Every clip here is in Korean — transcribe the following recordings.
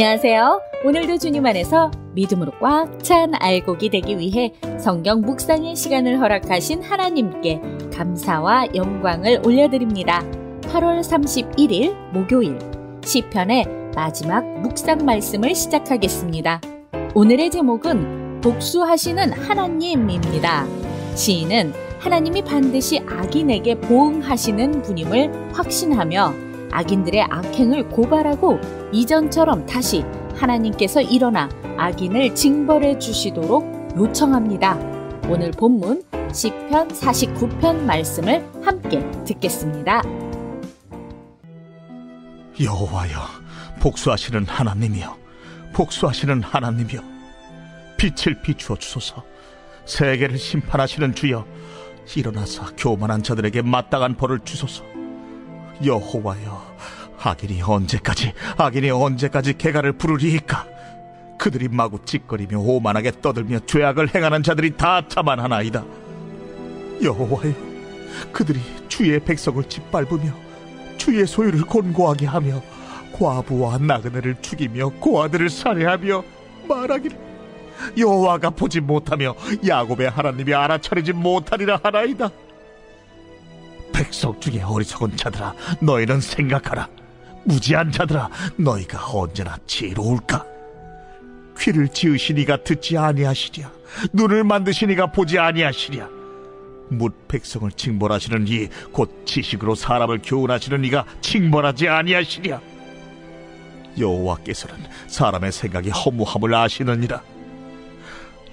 안녕하세요. 오늘도 주님 안에서 믿음으로 꽉 찬 알곡이 되기 위해 성경 묵상의 시간을 허락하신 하나님께 감사와 영광을 올려드립니다. 8월 31일 목요일 시편의 마지막 묵상 말씀을 시작하겠습니다. 오늘의 제목은 복수하시는 하나님입니다. 시인은 하나님이 반드시 악인에게 보응하시는 분임을 확신하며 악인들의 악행을 고발하고 이전처럼 다시 하나님께서 일어나 악인을 징벌해 주시도록 요청합니다. 오늘 본문 시편 49편 말씀을 함께 듣겠습니다. 여호와여, 복수하시는 하나님이여, 복수하시는 하나님이여, 빛을 비추어 주소서. 세계를 심판하시는 주여, 일어나사 교만한 자들에게 마땅한 벌을 주소서. 여호와여, 악인이 언제까지 개가를 부르리이까? 그들이 마구 찌꺼리며 오만하게 떠들며 죄악을 행하는 자들이 다 자만하나이다. 여호와여, 그들이 주의 백성을 짓밟으며 주의 소유를 곤고하게 하며 과부와 나그네를 죽이며 고아들을 살해하며 말하기를 여호와가 보지 못하며 야곱의 하나님이 알아차리지 못하리라 하나이다. 백성 중에 어리석은 자들아, 너희는 생각하라. 무지한 자들아, 너희가 언제나 지혜로울까? 귀를 지으시니가 듣지 아니하시랴, 눈을 만드시니가 보지 아니하시랴. 뭇 백성을 징벌하시는 이 곧 지식으로 사람을 교훈하시는 이가 징벌하지 아니하시랴. 여호와께서는 사람의 생각이 허무함을 아시느니라.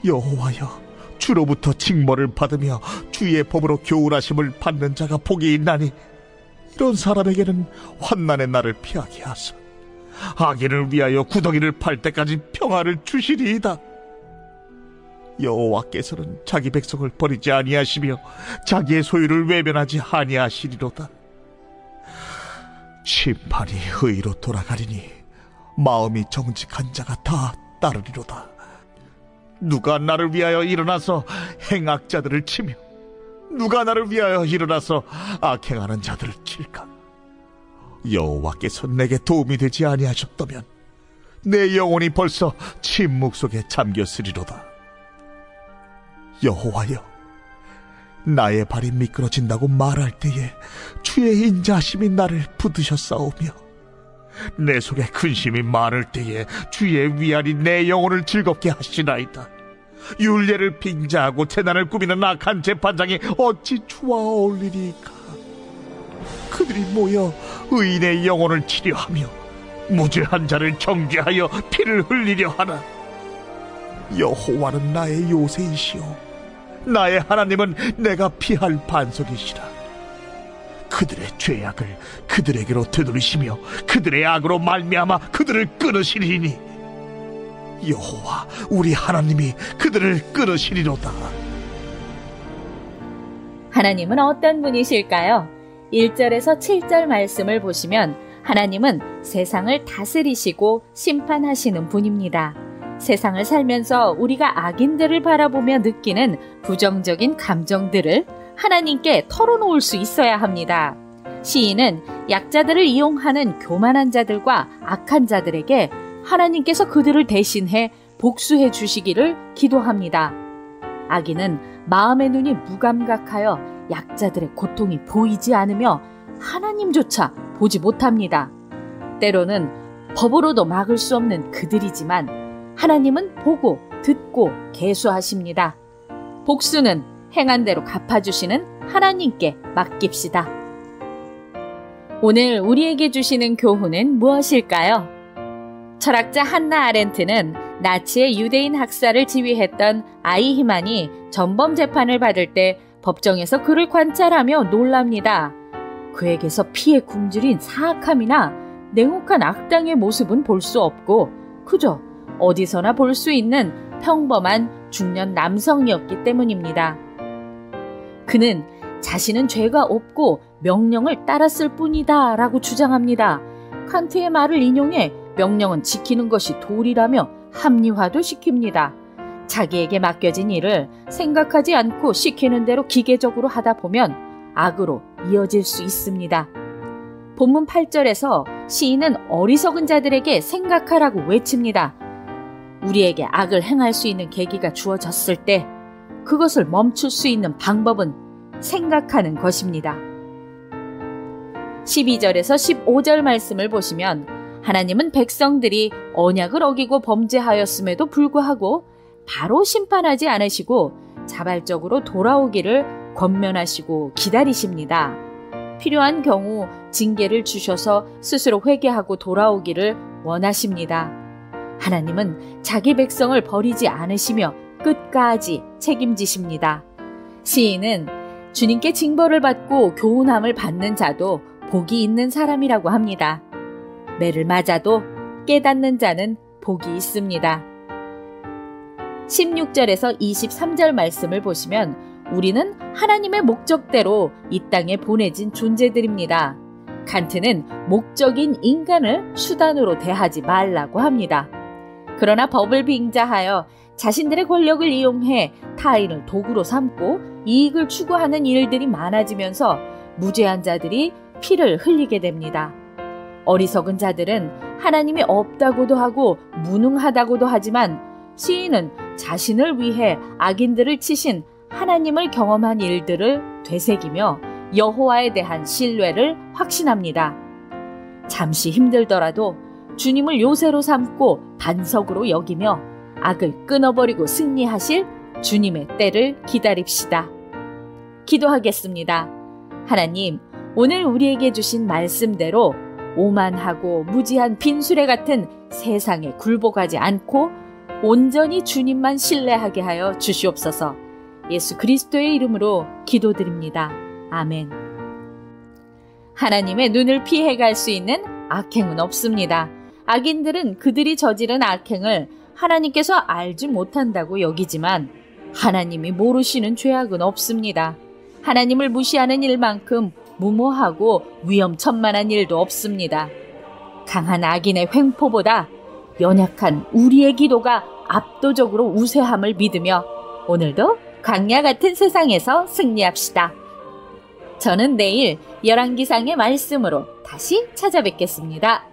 여호와여, 주로부터 징벌을 받으며 주의 법으로 교훈하심을 받는 자가 복이 있나니 이런 사람에게는 환난의 날을 피하게 하사 악인을 위하여 구덩이를 팔 때까지 평화를 주시리이다. 여호와께서는 자기 백성을 버리지 아니하시며 자기의 소유를 외면하지 아니하시리로다. 심판이 의로 돌아가리니 마음이 정직한 자가 다 따르리로다. 누가 나를 위하여 일어나서 행악자들을 치며 누가 나를 위하여 일어나서 악행하는 자들을 칠까? 여호와께서 내게 도움이 되지 아니하셨다면 내 영혼이 벌써 침묵 속에 잠겼으리로다. 여호와여, 나의 발이 미끄러진다고 말할 때에 주의 인자하심이 나를 붙드셨사오며 내 속에 근심이 많을 때에 주의 위안이 내 영혼을 즐겁게 하시나이다. 율례를 빙자하고 재난을 꾸미는 악한 재판장이 어찌 주와 어울리리까? 그들이 모여 의인의 영혼을 치려하며 무죄한 자를 정죄하여 피를 흘리려 하나. 여호와는 나의 요새이시오, 나의 하나님은 내가 피할 반석이시라. 그들의 죄악을 그들에게로 되돌리시며 그들의 악으로 말미암아 그들을 끊으시리니 여호와 우리 하나님이 그들을 끊으시리로다. 하나님은 어떤 분이실까요? 1절에서 7절 말씀을 보시면 하나님은 세상을 다스리시고 심판하시는 분입니다. 세상을 살면서 우리가 악인들을 바라보며 느끼는 부정적인 감정들을 하나님께 털어놓을 수 있어야 합니다. 시인은 약자들을 이용하는 교만한 자들과 악한 자들에게 하나님께서 그들을 대신해 복수해 주시기를 기도합니다. 악인은 마음의 눈이 무감각하여 약자들의 고통이 보이지 않으며 하나님조차 보지 못합니다. 때로는 법으로도 막을 수 없는 그들이지만 하나님은 보고 듣고 계수하십니다. 복수는 행한 대로 갚아주시는 하나님께 맡깁시다. 오늘 우리에게 주시는 교훈은 무엇일까요? 철학자 한나 아렌트는 나치의 유대인 학살을 지휘했던 아이히만이 전범 재판을 받을 때 법정에서 그를 관찰하며 놀랍니다. 그에게서 피에 굶주린 사악함이나 냉혹한 악당의 모습은 볼 수 없고 그저 어디서나 볼 수 있는 평범한 중년 남성이었기 때문입니다. 그는 자신은 죄가 없고 명령을 따랐을 뿐이다 라고 주장합니다. 칸트의 말을 인용해 명령은 지키는 것이 도리라며 합리화도 시킵니다. 자기에게 맡겨진 일을 생각하지 않고 시키는 대로 기계적으로 하다 보면 악으로 이어질 수 있습니다. 본문 8절에서 시인은 어리석은 자들에게 생각하라고 외칩니다. 우리에게 악을 행할 수 있는 계기가 주어졌을 때 그것을 멈출 수 있는 방법은 생각하는 것입니다. 12절에서 15절 말씀을 보시면 하나님은 백성들이 언약을 어기고 범죄하였음에도 불구하고 바로 심판하지 않으시고 자발적으로 돌아오기를 권면하시고 기다리십니다. 필요한 경우 징계를 주셔서 스스로 회개하고 돌아오기를 원하십니다. 하나님은 자기 백성을 버리지 않으시며 끝까지 책임지십니다. 시인은 주님께 징벌을 받고 교훈함을 받는 자도 복이 있는 사람이라고 합니다. 매를 맞아도 깨닫는 자는 복이 있습니다. 16절에서 23절 말씀을 보시면 우리는 하나님의 목적대로 이 땅에 보내진 존재들입니다. 칸트는 목적인 인간을 수단으로 대하지 말라고 합니다. 그러나 법을 빙자하여 자신들의 권력을 이용해 타인을 도구로 삼고 이익을 추구하는 일들이 많아지면서 무죄한 자들이 피를 흘리게 됩니다. 어리석은 자들은 하나님이 없다고도 하고 무능하다고도 하지만 시인은 자신을 위해 악인들을 치신 하나님을 경험한 일들을 되새기며 여호와에 대한 신뢰를 확신합니다. 잠시 힘들더라도 주님을 요새로 삼고 반석으로 여기며 악을 끊어버리고 승리하실 주님의 때를 기다립시다. 기도하겠습니다. 하나님, 오늘 우리에게 주신 말씀대로 오만하고 무지한 빈수레 같은 세상에 굴복하지 않고 온전히 주님만 신뢰하게 하여 주시옵소서. 예수 그리스도의 이름으로 기도드립니다. 아멘. 하나님의 눈을 피해갈 수 있는 악행은 없습니다. 악인들은 그들이 저지른 악행을 하나님께서 알지 못한다고 여기지만 하나님이 모르시는 죄악은 없습니다. 하나님을 무시하는 일만큼 무모하고 위험천만한 일도 없습니다. 강한 악인의 횡포보다 연약한 우리의 기도가 압도적으로 우세함을 믿으며 오늘도 광야 같은 세상에서 승리합시다. 저는 내일 열왕기상의 말씀으로 다시 찾아뵙겠습니다.